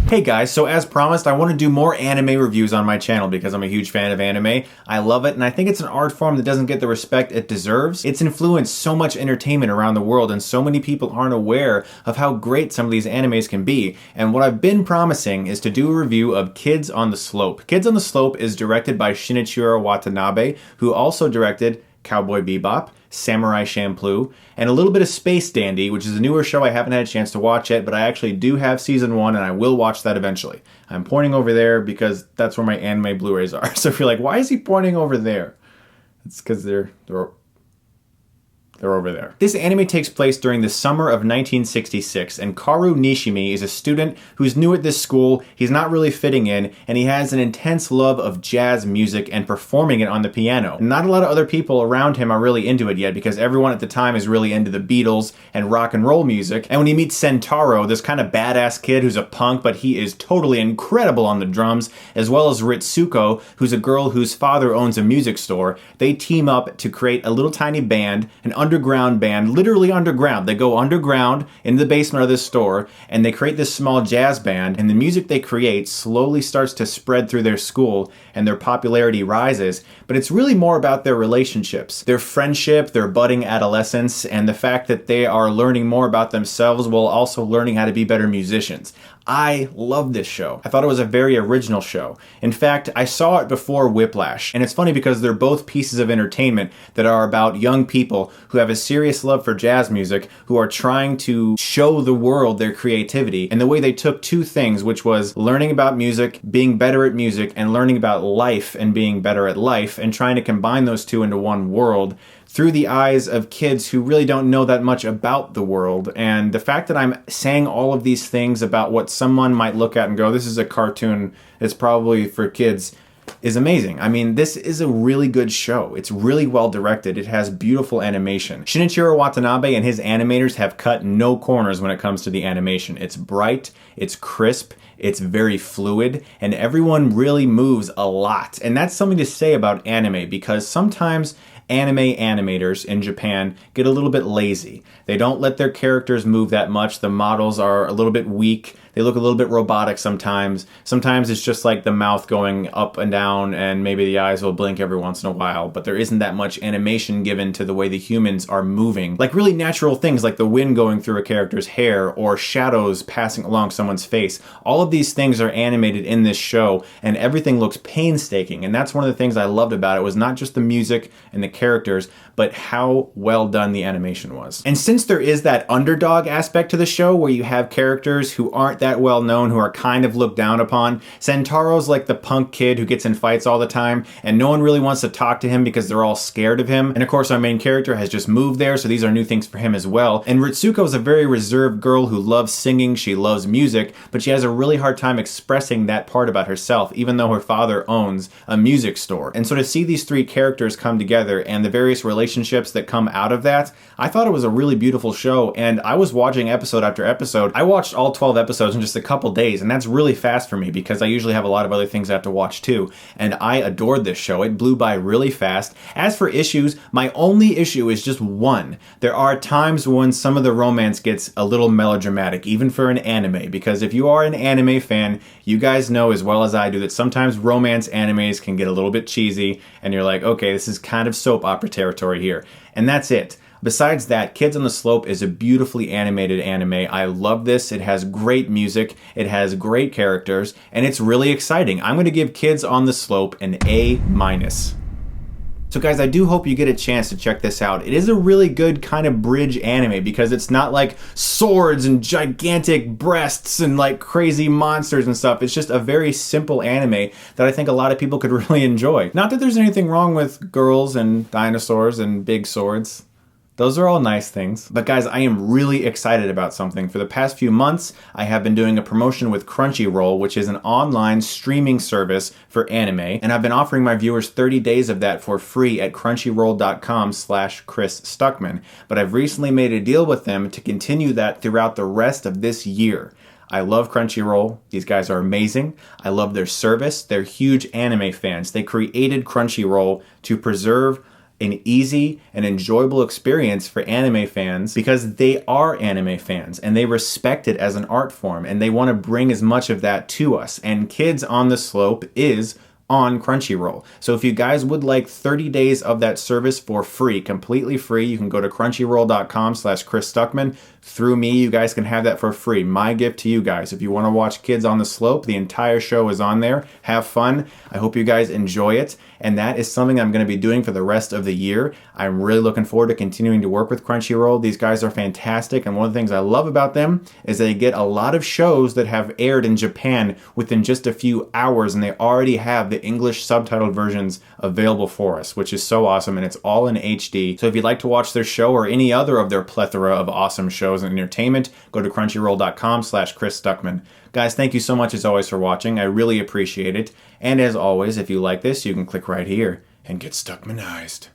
Hey guys, so as promised, I want to do more anime reviews on my channel because I'm a huge fan of anime. I love it, and I think it's an art form that doesn't get the respect it deserves. It's influenced so much entertainment around the world, and so many people aren't aware of how great some of these animes can be. And what I've been promising is to do a review of Kids on the Slope. Kids on the Slope is directed by Shinichirô Watanabe, who also directed Cowboy Bebop, Samurai Champloo, and a little bit of Space Dandy, which is a newer show I haven't had a chance to watch yet, but I actually do have season 1 and I will watch that eventually. I'm pointing over there because that's where my anime Blu-rays are. So if you're like, why is he pointing over there? It's because they're over there. This anime takes place during the summer of 1966, and Kaoru Nishimi is a student who's new at this school, he's not really fitting in, and he has an intense love of jazz music and performing it on the piano. And not a lot of other people around him are really into it yet because everyone at the time is really into the Beatles and rock and roll music. And when he meets Sentaro, this kind of badass kid who's a punk, but he is totally incredible on the drums, as well as Ritsuko, who's a girl whose father owns a music store, they team up to create a little tiny band, an underground band, literally underground. They go underground in the basement of this store and they create this small jazz band, and the music they create slowly starts to spread through their school and their popularity rises. But it's really more about their relationships, their friendship, their budding adolescence, and the fact that they are learning more about themselves while also learning how to be better musicians. I love this show. I thought it was a very original show. In fact, I saw it before Whiplash, and it's funny because they're both pieces of entertainment that are about young people who have a serious love for jazz music, who are trying to show the world their creativity, and the way they took two things, which was learning about music, being better at music, and learning about life and being better at life, and trying to combine those two into one world through the eyes of kids who really don't know that much about the world. And the fact that I'm saying all of these things about what someone might look at and go, this is a cartoon, it's probably for kids, is amazing. I mean, this is a really good show. It's really well directed. It has beautiful animation. Shinichirô Watanabe and his animators have cut no corners when it comes to the animation. It's bright, it's crisp, it's very fluid, and everyone really moves a lot. And that's something to say about anime, because sometimes anime animators in Japan get a little bit lazy. They don't let their characters move that much. The models are a little bit weak. They look a little bit robotic sometimes. Sometimes it's just like the mouth going up and down, and maybe the eyes will blink every once in a while, but there isn't that much animation given to the way the humans are moving. Like really natural things like the wind going through a character's hair or shadows passing along someone's face. All of these things are animated in this show, and everything looks painstaking. And that's one of the things I loved about it, was not just the music and the characters, but how well done the animation was. And since there is that underdog aspect to the show where you have characters who aren't that well known, who are kind of looked down upon, Sentaro's like the punk kid who gets in fights all the time, and no one really wants to talk to him because they're all scared of him. And of course our main character has just moved there, so these are new things for him as well. And Ritsuko's a very reserved girl who loves singing, she loves music, but she has a really hard time expressing that part about herself, even though her father owns a music store. And so to see these three characters come together and the various relationships that come out of that, I thought it was a really beautiful show, and I was watching episode after episode. I watched all 12 episodes in just a couple days, and that's really fast for me because I usually have a lot of other things I have to watch too, and I adored this show. It blew by really fast. As for issues, my only issue is just one. There are times when some of the romance gets a little melodramatic, even for an anime, because if you are an anime fan, you guys know as well as I do that sometimes romance animes can get a little bit cheesy, and you're like, okay, this is kind of soap opera territory here. And that's it. Besides that, Kids on the Slope is a beautifully animated anime. I love this. It has great music, it has great characters, and it's really exciting. I'm going to give Kids on the Slope an A-. So guys, I do hope you get a chance to check this out. It is a really good kind of bridge anime because it's not like swords and gigantic breasts and like crazy monsters and stuff. It's just a very simple anime that I think a lot of people could really enjoy. Not that there's anything wrong with girls and dinosaurs and big swords. Those are all nice things. But guys, I am really excited about something. For the past few months, I have been doing a promotion with Crunchyroll, which is an online streaming service for anime, and I've been offering my viewers 30 days of that for free at crunchyroll.com/Chris Stuckmann. But I've recently made a deal with them to continue that throughout the rest of this year. I love Crunchyroll. These guys are amazing. I love their service. They're huge anime fans. They created Crunchyroll to preserve an easy and enjoyable experience for anime fans because they are anime fans and they respect it as an art form and they want to bring as much of that to us. And Kids on the Slope is on Crunchyroll. So if you guys would like 30 days of that service for free, completely free, you can go to crunchyroll.com/Chris Stuckmann. Through me, you guys can have that for free. My gift to you guys. If you want to watch Kids on the Slope, the entire show is on there. Have fun. I hope you guys enjoy it. And that is something I'm going to be doing for the rest of the year. I'm really looking forward to continuing to work with Crunchyroll. These guys are fantastic. And one of the things I love about them is they get a lot of shows that have aired in Japan within just a few hours. And they already have the English subtitled versions available for us, which is so awesome. And it's all in HD. So if you'd like to watch their show or any other of their plethora of awesome shows and entertainment, go to crunchyroll.com/Chris Stuckmann. Guys, thank you so much as always for watching. I really appreciate it. And as always, if you like this, you can click right here and get Stuckmanized.